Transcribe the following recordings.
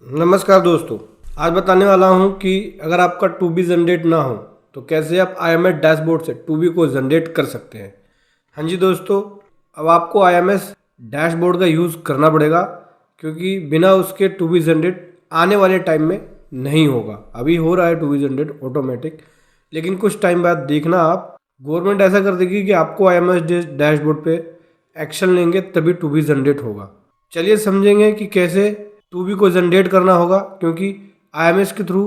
नमस्कार दोस्तों। आज बताने वाला हूं कि अगर आपका टू बी जनरेट ना हो तो कैसे आप IMS डैशबोर्ड से टू बी को जनरेट कर सकते हैं। हाँ जी दोस्तों, अब आपको IMS डैशबोर्ड का यूज़ करना पड़ेगा क्योंकि बिना उसके टू बी जनरेट आने वाले टाइम में नहीं होगा। अभी हो रहा है टू बी जनरेट ऑटोमेटिक, लेकिन कुछ टाइम बाद देखना आप, गवर्नमेंट ऐसा कर देगी कि आपको IMS डैशबोर्ड पे एक्शन लेंगे तभी टू बी जनरेट होगा। चलिए समझेंगे कि कैसे टू बी को जनरेट करना होगा, क्योंकि IMS के थ्रू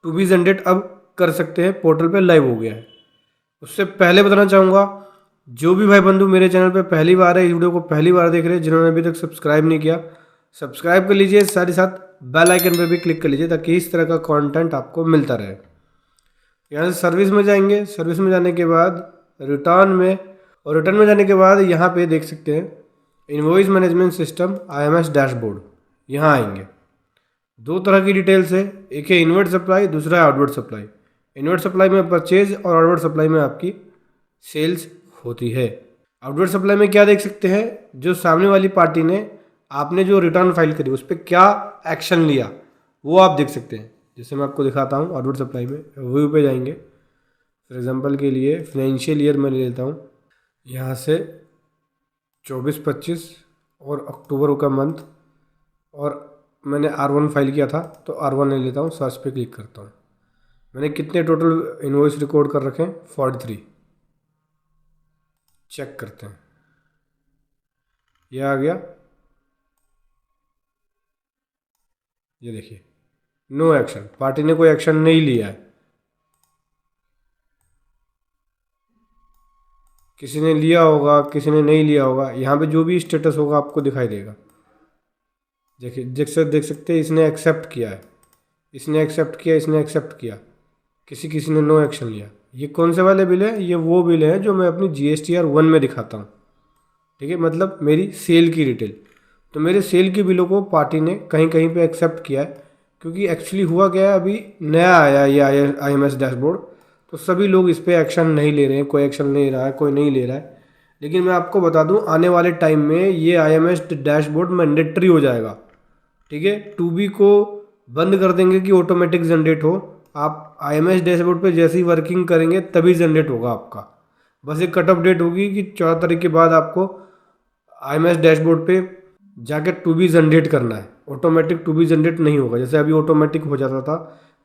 टू बी जनरेट अब कर सकते हैं, पोर्टल पे लाइव हो गया है। उससे पहले बताना चाहूँगा, जो भी भाई बंधु मेरे चैनल पे पहली बार है, इस वीडियो को पहली बार देख रहे हैं, जिन्होंने अभी तक सब्सक्राइब नहीं किया सब्सक्राइब कर लीजिए, साथ ही साथ बेल आइकन पे भी क्लिक कर लीजिए ताकि इस तरह का कंटेंट आपको मिलता रहे। यहाँ से सर्विस में जाएंगे, सर्विस में जाने के बाद रिटर्न में, और रिटर्न में जाने के बाद यहाँ पे देख सकते हैं invoice management system IMS dashboard. यहाँ आएंगे, दो तरह की डिटेल्स है, एक है इनवर्ट सप्लाई, दूसरा है आउटवर्ड सप्लाई। इनवर्ट सप्लाई में परचेज और आउटवर्ड सप्लाई में आपकी सेल्स होती है। आउटवर्ड सप्लाई में क्या देख सकते हैं, जो सामने वाली पार्टी ने आपने जो रिटर्न फाइल करी उस पर क्या एक्शन लिया वो आप देख सकते हैं। जैसे मैं आपको दिखाता हूँ, आउटवर्ड सप्लाई में व्यू पे जाएंगे। फॉर एग्जांपल के लिए फाइनेंशियल ईयर मैं ले लेता हूँ, यहाँ से 24-25 और अक्टूबर का मंथ, और मैंने R1 फाइल किया था तो R1 ले लेता हूँ, सर्च पे क्लिक करता हूँ। मैंने कितने टोटल इनवॉइस रिकॉर्ड कर रखे हैं, 43। चेक करते हैं, ये आ गया, ये देखिए नो एक्शन, पार्टी ने कोई एक्शन नहीं लिया है। किसी ने लिया होगा, किसी ने नहीं लिया होगा, यहाँ पे जो भी स्टेटस होगा आपको दिखाई देगा। देखिए देख सकते हैं, इसने एक्सेप्ट किया है, इसने एक्सेप्ट किया, इसने एक्सेप्ट किया, किसी ने नो एक्शन लिया। ये कौन से वाले बिल है, ये वो बिल है जो मैं अपनी GSTR 1 में दिखाता हूँ। ठीक है, मतलब मेरी सेल की डिटेल। तो मेरे सेल के बिलों को पार्टी ने कहीं कहीं पे एक्सेप्ट किया है, क्योंकि एक्चुअली हुआ क्या है, अभी नया आया है ये IMS डैशबोर्ड, तो सभी लोग इस पर एक्शन नहीं ले रहे हैं, कोई एक्शन ले रहा है, कोई नहीं ले रहा है। लेकिन मैं आपको बता दूं, आने वाले टाइम में ये IMS डैशबोर्ड मैंडेटरी हो जाएगा। ठीक है, टू बी को बंद कर देंगे कि ऑटोमेटिक जनरेट हो। आप IMS डैशबोर्ड पे जैसे ही वर्किंग करेंगे तभी जनरेट होगा आपका। बस एक कट ऑफ डेट होगी कि 14 तारीख के बाद आपको IMS डैशबोर्ड पे जाके टू बी जनरेट करना है। ऑटोमेटिक टू बी जनरेट नहीं होगा, जैसे अभी ऑटोमेटिक हो जाता था,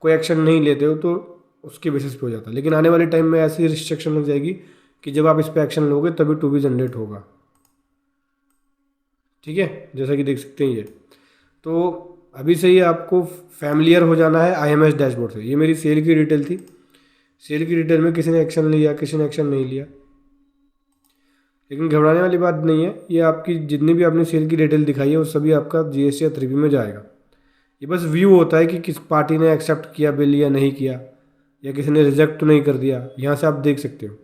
कोई एक्शन नहीं लेते हो तो उसके बेसिस पे हो जाता। लेकिन आने वाले टाइम में ऐसी रिस्ट्रिक्शन लग जाएगी कि जब आप इस पर एक्शन लोगे तभी टू बी जनरेट होगा। ठीक है, जैसा कि देख सकते हैं ये। तो अभी से ही आपको फैमिलियर हो जाना है IMS डैशबोर्ड से। ये मेरी सेल की डिटेल थी, सेल की डिटेल में किसी ने एक्शन लिया, किसी ने एक्शन नहीं लिया, लेकिन घबराने वाली बात नहीं है। ये आपकी जितनी भी आपने सेल की डिटेल दिखाई है वो सभी आपका GSTR 3B में जाएगा। ये बस व्यू होता है कि किस पार्टी ने एक्सेप्ट किया बिल या नहीं किया, या किसी ने रिजेक्ट तो नहीं कर दिया, यहाँ से आप देख सकते हो।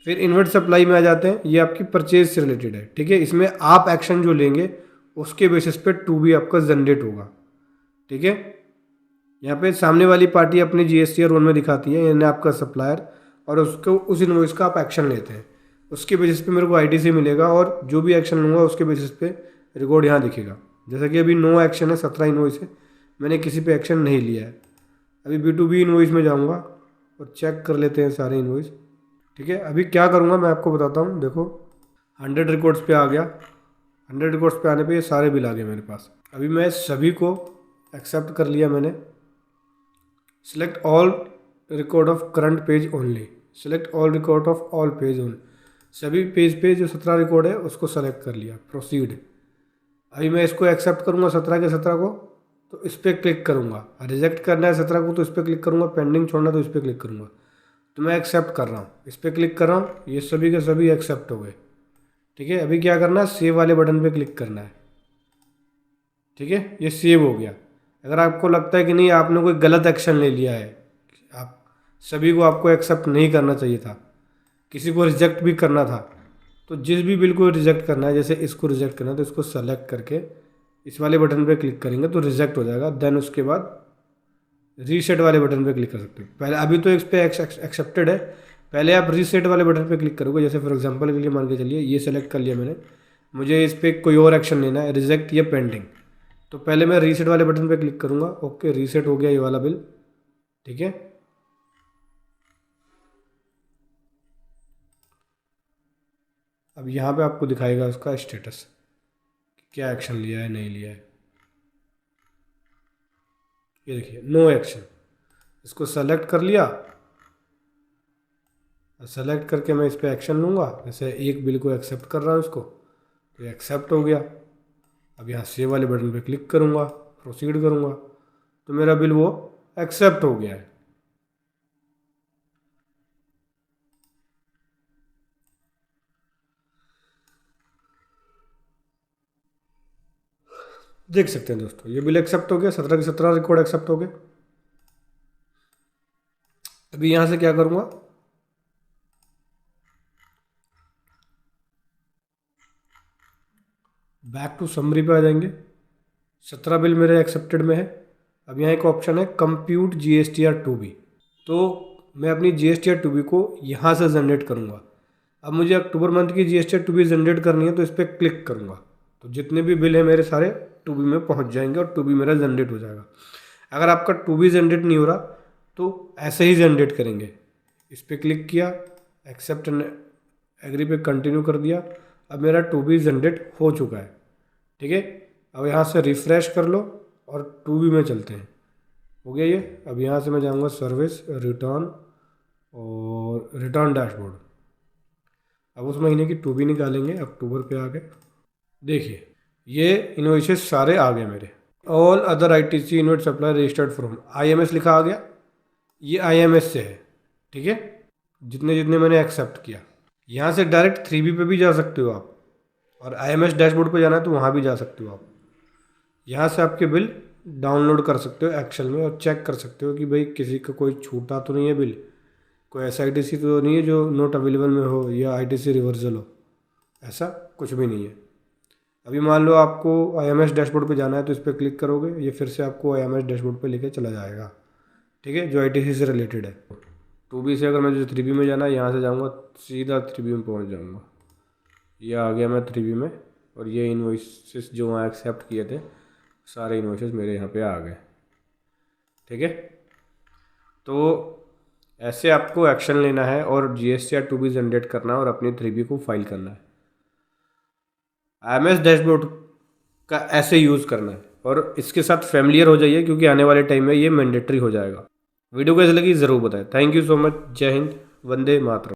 फिर इन्वर्ट सप्लाई में आ जाते हैं, ये आपकी परचेज से रिलेटेड है। ठीक है, इसमें आप एक्शन जो लेंगे उसके बेसिस पे टू बी आपका जनरेट होगा। ठीक है, यहाँ पे सामने वाली पार्टी अपनी GSTR 1 में दिखाती है, यानी आपका सप्लायर, और उसको उस इनवॉइस का आप एक्शन लेते हैं। उसके बेसिस पे मेरे को ITC मिलेगा, और जो भी एक्शन लूँगा उसके बेसिस पे रिकॉर्ड यहाँ दिखेगा। जैसा कि अभी नो एक्शन है, 17 इनवॉइस है, मैंने किसी पे एक्शन नहीं लिया है। अभी B2B इनवॉइस में जाऊँगा और चेक कर लेते हैं सारे इनवॉइस। ठीक है, अभी क्या करूँगा मैं आपको बताता हूँ। देखो 100 रिकॉर्ड्स पे आ गया, 100 रिकॉर्ड्स पे आने पे ये सारे बिल आ गए मेरे पास। अभी मैं सभी को एक्सेप्ट कर लिया मैंने। Select all record of current page only, select all record of all page only, सभी पेज पे जो 17 रिकॉर्ड है उसको सेलेक्ट कर लिया, प्रोसीड। अभी मैं इसको एक्सेप्ट करूँगा 17 के 17 को, तो इस पर क्लिक करूँगा। रिजेक्ट करना है 17 को तो इस पर क्लिक करूँगा, पेंडिंग छोड़ना तो इस पर क्लिक करूँगा। तो मैं एक्सेप्ट कर रहा हूँ, इस पर क्लिक कर रहा हूँ, ये सभी के सभी एक्सेप्ट हो गए। ठीक है, अभी क्या करना है, सेव वाले बटन पे क्लिक करना है। ठीक है, ये सेव हो गया। अगर आपको लगता है कि नहीं आपने कोई गलत एक्शन ले लिया है, आप सभी को आपको एक्सेप्ट नहीं करना चाहिए था, किसी को रिजेक्ट भी करना था, तो जिस भी बिल को रिजेक्ट करना है, जैसे इसको रिजेक्ट करना है तो इसको सेलेक्ट करके इस वाले बटन पे क्लिक करेंगे तो रिजेक्ट हो जाएगा। देन उसके बाद रीसेट वाले बटन पे क्लिक कर सकते हो। पहले अभी तो इस पर एक्सेप्टेड है, पहले आप रीसेट वाले बटन पे क्लिक करोगे। जैसे फॉर एग्जांपल के लिए मान के चलिए ये सेलेक्ट कर लिया मैंने, मुझे इस पर कोई और एक्शन लेना है, रिजेक्ट या पेंडिंग, तो पहले मैं रीसेट वाले बटन पे क्लिक करूँगा। ओके, रीसेट हो गया ये वाला बिल। ठीक है, अब यहाँ पे आपको दिखाएगा उसका स्टेटस, क्या एक्शन लिया है नहीं लिया है। ये देखिए, नो एक्शन। इसको सेलेक्ट कर लिया, सेलेक्ट करके मैं इस पर एक्शन लूँगा। जैसे एक बिल को एक्सेप्ट कर रहा हूँ इसको, तो एक्सेप्ट हो गया। अब यहाँ सेव वाले बटन पे क्लिक करूँगा, प्रोसीड करूँगा, तो मेरा बिल वो एक्सेप्ट हो गया है। देख सकते हैं दोस्तों, ये बिल एक्सेप्ट हो गया, 17 के 17 रिकॉर्ड एक्सेप्ट हो गए। अभी यहाँ से क्या करूँगा, बैक टू समरी पे आ जाएंगे। 17 बिल मेरे एक्सेप्टेड में है। अब यहाँ एक ऑप्शन है कंप्यूट GSTR टू बी, तो मैं अपनी GSTR टू बी को यहाँ से जनरेट करूँगा। अब मुझे अक्टूबर मंथ की GSTR टू बी जनरेट करनी है, तो इस पर क्लिक करूँगा, तो जितने भी बिल है मेरे सारे टू बी में पहुँच जाएंगे और टू बी मेरा जनरेट हो जाएगा। अगर आपका टू बी जनरेट नहीं हो रहा तो ऐसे ही जनरेट करेंगे। इस पर क्लिक किया, एक्सेप्ट एग्री पे कंटिन्यू कर दिया। अब मेरा टू बी जनरेट हो चुका है। ठीक है, अब यहाँ से रिफ़्रेश कर लो और टू बी में चलते हैं। हो गया ये। अब यहाँ से मैं जाऊँगा सर्विस, रिटर्न और रिटर्न डैशबोर्ड। अब उस महीने की टू बी निकालेंगे, अक्टूबर पे आ गए। देखिए, ये इनवॉइसेस सारे आ गए मेरे। All other ITC invoice supply registered from IMS लिखा आ गया, ये IMS से है। ठीक है, जितने जितने मैंने एक्सेप्ट किया। यहाँ से डायरेक्ट 3B पे भी जा सकते हो आप, और IMS डैशबोर्ड पे जाना है तो वहाँ भी जा सकते हो आप। यहाँ से आपके बिल डाउनलोड कर सकते हो एक्सेल में और चेक कर सकते हो कि भाई किसी का कोई छूटा तो नहीं है बिल, कोई SITC तो नहीं है जो नॉट अवेलेबल में हो या ITC रिवर्सल हो, ऐसा कुछ भी नहीं है। अभी मान लो आपको IMS डैशबोर्ड पे जाना है, तो इस पर क्लिक करोगे, ये फिर से आपको IMS डैशबोर्ड पे लेके चला जाएगा। ठीक है, जो ITC से रिलेटेड है। 2B से अगर मुझे 3B में जाना है, यहाँ से जाऊँगा सीधा 3B में पहुँच जाऊँगा। ये आ गया मैं 3B में, और ये इन्वॉइसेस जो वहाँ एक्सेप्ट किए थे सारे इन्वॉइसेस मेरे यहाँ पे आ गए। ठीक है, तो ऐसे आपको एक्शन लेना है और GSTR टू बी जनरेट करना है और अपनी 3B को फाइल करना है। IMS डैशबोर्ड का ऐसे यूज़ करना है और इसके साथ फैमिलियर हो जाइए, क्योंकि आने वाले टाइम में ये मैंडेटरी हो जाएगा। वीडियो कैसे लगी ज़रूर बताएं। Thank you so much. जय हिंद, वंदे मातरम।